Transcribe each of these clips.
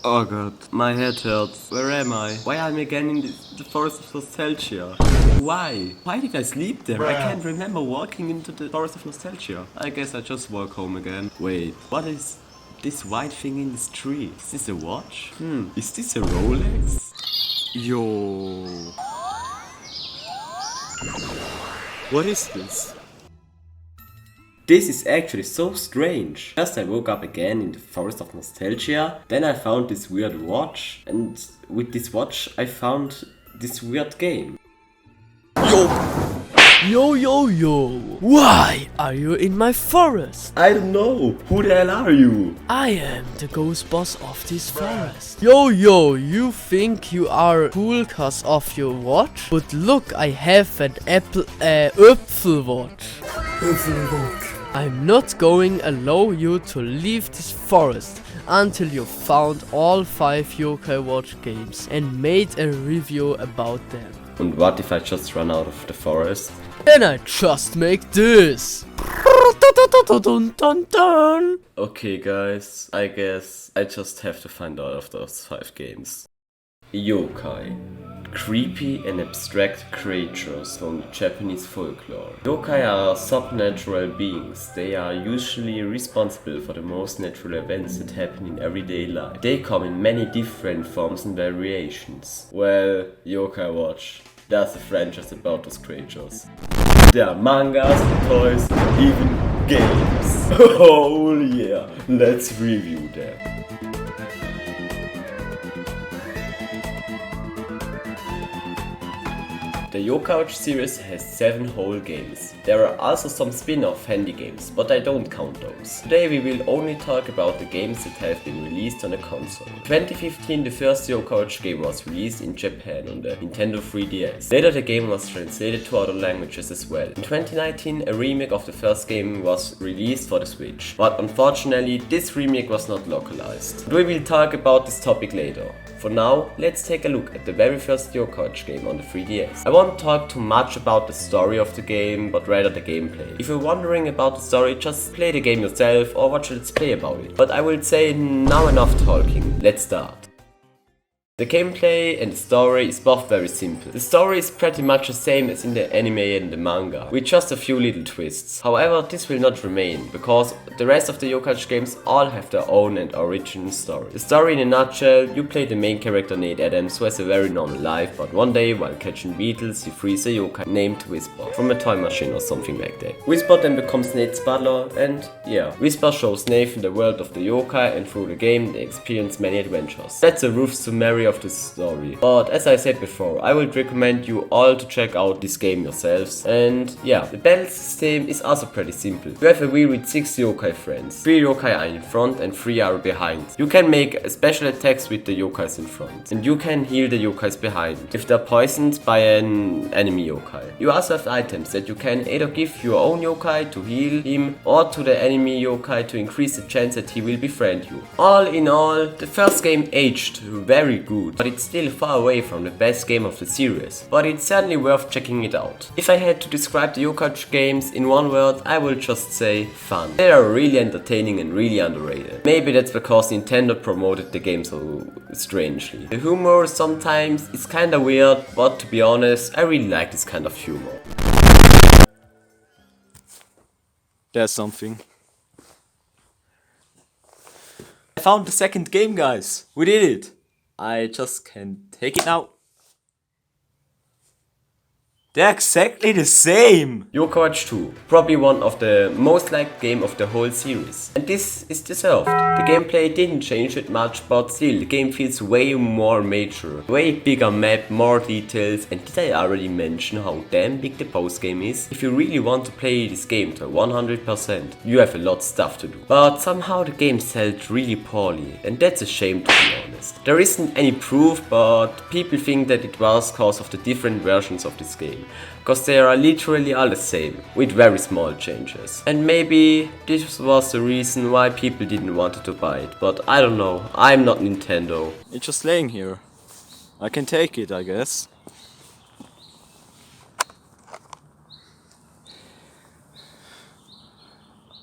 Oh god, my head hurts. Where am I? Why am I again in the forest of nostalgia? Why? Why did I sleep there? I can't remember walking into the forest of nostalgia. I guess I just walk home again. Wait, what is this white thing in this tree? Is this a watch? Is this a Rolex? Yo. What is this? This is actually so strange. First I woke up again in the forest of nostalgia, then I found this weird watch, and with this watch I found this weird game. Yo. Why are you in my forest? I don't know, who the hell are you? I am the ghost boss of this forest. Yo, you think you are cool cause of your watch? But look, I have an apple watch. I'm not going allow you to leave this forest until you found all 5 Yokai watch games and made a review about them. And what if I just run out of the forest? Then I just make this. Okay guys, I guess I just have to find all of those 5 games. Yokai. Creepy and abstract creatures from Japanese folklore. Yokai are supernatural beings. They are usually responsible for the most natural events that happen in everyday life. They come in many different forms and variations. Well, Yokai Watch. There's a franchise about those creatures. There are mangas, toys, and even games. Oh yeah, let's review them. The Yokai Watch series has 7 whole games. There are also some spin-off handy games, but I don't count those. Today we will only talk about the games that have been released on a console. In 2015 the first Yokai Watch game was released in Japan on the Nintendo 3DS. Later the game was translated to other languages as well. In 2019 a remake of the first game was released for the Switch, but unfortunately this remake was not localized. We will talk about this topic later. For now, let's take a look at the very first Yokai Watch game on the 3DS. I won't talk too much about the story of the game, but rather the gameplay. If you're wondering about the story, just play the game yourself or watch a Let's Play about it. But I will say now enough talking, let's start. The gameplay and the story is both very simple. The story is pretty much the same as in the anime and the manga, with just a few little twists. However, this will not remain, because the rest of the Yokai Watch games all have their own and original story. The story in a nutshell, you play the main character Nate Adams, who has a very normal life, but one day while catching beetles he frees a yokai named Whisper from a toy machine or something like that. Whisper then becomes Nate's butler and yeah, Whisper shows Nathan the world of the yokai, and through the game they experience many adventures. That's a rough summary of the story. But as I said before, I would recommend you all to check out this game yourselves. And yeah, the battle system is also pretty simple. You have a wheel with 6 yokai friends. 3 yokai are in front and 3 are behind. You can make special attacks with the yokais in front, and you can heal the yokais behind if they're poisoned by an enemy yokai. You also have items that you can either give your own yokai to heal him or to the enemy yokai to increase the chance that he will befriend you. All in all, the first game aged very good, but it's still far away from the best game of the series. But it's certainly worth checking it out. If I had to describe the Yokai Watch games in one word, I will just say fun. They are really entertaining and really underrated. Maybe that's because Nintendo promoted the game so strangely. The humor sometimes is kinda weird, but to be honest, I really like this kind of humor. There's something. I found the second game, guys. We did it. I just can't take it now. They're exactly the same! Yokai Watch 2, probably one of the most liked game of the whole series. And this is deserved. The gameplay didn't change it much, but still, the game feels way more mature. Way bigger map, more details, and did I already mention how damn big the post game is? If you really want to play this game to 100%, you have a lot of stuff to do. But somehow the game sold really poorly, and that's a shame to be honest. There isn't any proof, but people think that it was cause of the different versions of this game. Cause they are literally all the same, with very small changes. And maybe this was the reason why people didn't want to buy it, but I don't know, I'm not Nintendo. It's just laying here. I can take it, I guess.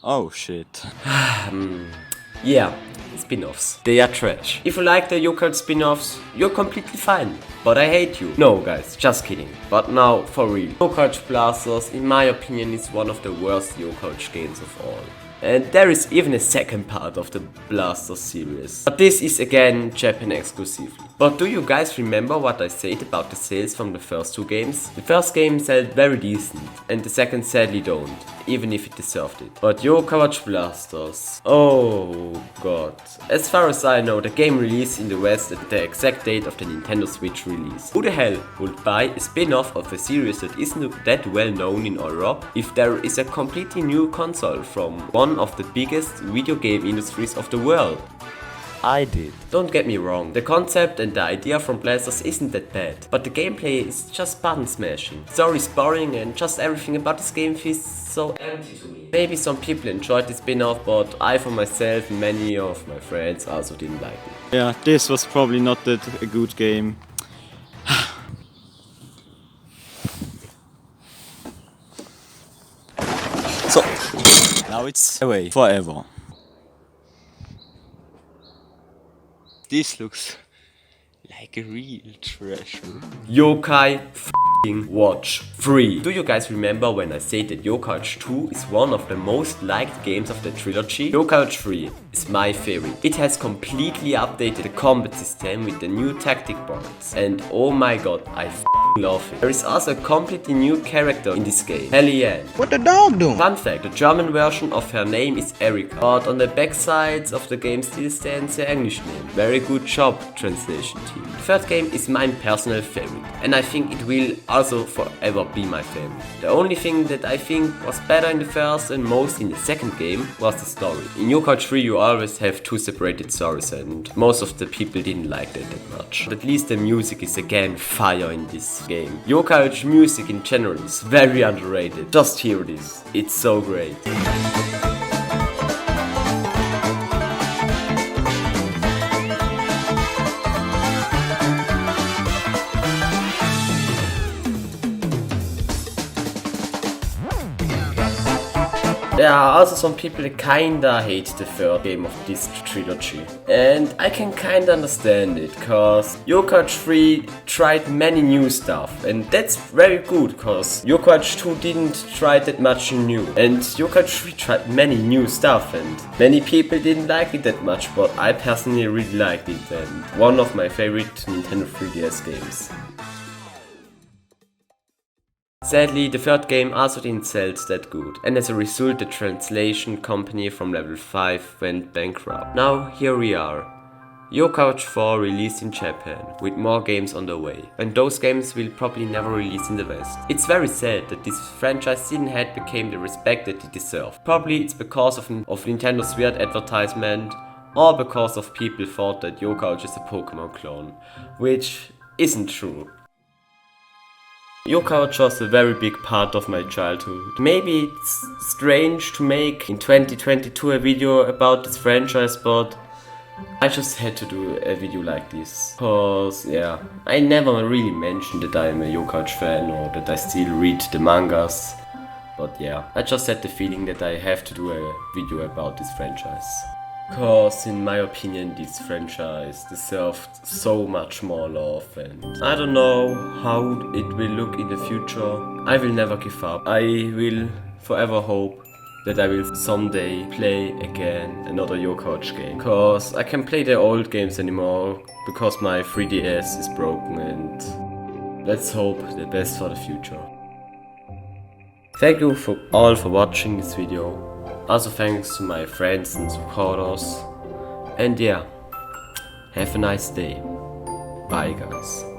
Oh shit. Yeah, spin-offs. They are trash. If you like the Yokai spin-offs, you're completely fine. But I hate you. No guys, just kidding. But now, for real. Yokai Blasters, in my opinion, is one of the worst Yokai games of all. And there is even a second part of the Blaster series. But this is again Japan exclusively. But do you guys remember what I said about the sales from the first two games? The first game sold very decent, and the second sadly don't, even if it deserved it. But Yokai Blasters, oh god. As far as I know, the game released in the West at the exact date of the Nintendo Switch release. Who the hell would buy a spin-off of a series that isn't that well known in Europe if there is a completely new console from one of the biggest video game industries of the world? I did. Don't get me wrong, the concept and the idea from Blasters isn't that bad, but the gameplay is just button smashing. The story is boring and just everything about this game feels so empty to me. Maybe some people enjoyed the spin-off, but I for myself and many of my friends also didn't like it. Yeah, this was probably not that a good game. So, now it's away forever. This looks like a real treasure. Yokai Watch 3. Do you guys remember when I said that Yokai 2 is one of the most liked games of the trilogy? Yokai 3 is my favorite. It has completely updated the combat system with the new tactic boards. And oh my god, I love it. There is also a completely new character in this game, Hellianne. What the dog doing? Fun fact, the German version of her name is Erika, but on the back sides of the game still stands her English name. Very good job, translation team. The third game is my personal favorite, and I think it will also forever be my favorite. The only thing that I think was better in the first and most in the second game was the story. In Yokai 3 you always have two separated stories, and most of the people didn't like that much. But at least the music is again fire in this game. Yokai music in general is very underrated. Just hear this, it's so great. There are also some people that kinda hate the third game of this trilogy. And I can kinda understand it, cause Yokai 3 tried many new stuff. And that's very good, cause Yokai 2 didn't try that much new. And Yokai 3 tried many new stuff, and many people didn't like it that much, but I personally really liked it, and one of my favorite Nintendo 3DS games. Sadly, the third game also didn't sell that good, and as a result the translation company from level 5 went bankrupt. Now here we are. Yokai 4 released in Japan, with more games on the way, and those games will probably never release in the West. It's very sad that this franchise didn't have become the respect that it deserved. Probably it's because of Nintendo's weird advertisement, or because of people thought that Yokai is a Pokemon clone, which isn't true. Yokai was a very big part of my childhood. Maybe it's strange to make in 2022 a video about this franchise, but I just had to do a video like this. Cause yeah, I never really mentioned that I'm a Yokai fan or that I still read the mangas. But yeah, I just had the feeling that I have to do a video about this franchise. Cause in my opinion this franchise deserved so much more love, and I don't know how it will look in the future. I will never give up. I will forever hope that I will someday play again another Yokai game. Cause I can't play the old games anymore because my 3DS is broken, and let's hope the best for the future. Thank you all for watching this video. Also thanks to my friends and supporters. And yeah, have a nice day. Bye guys.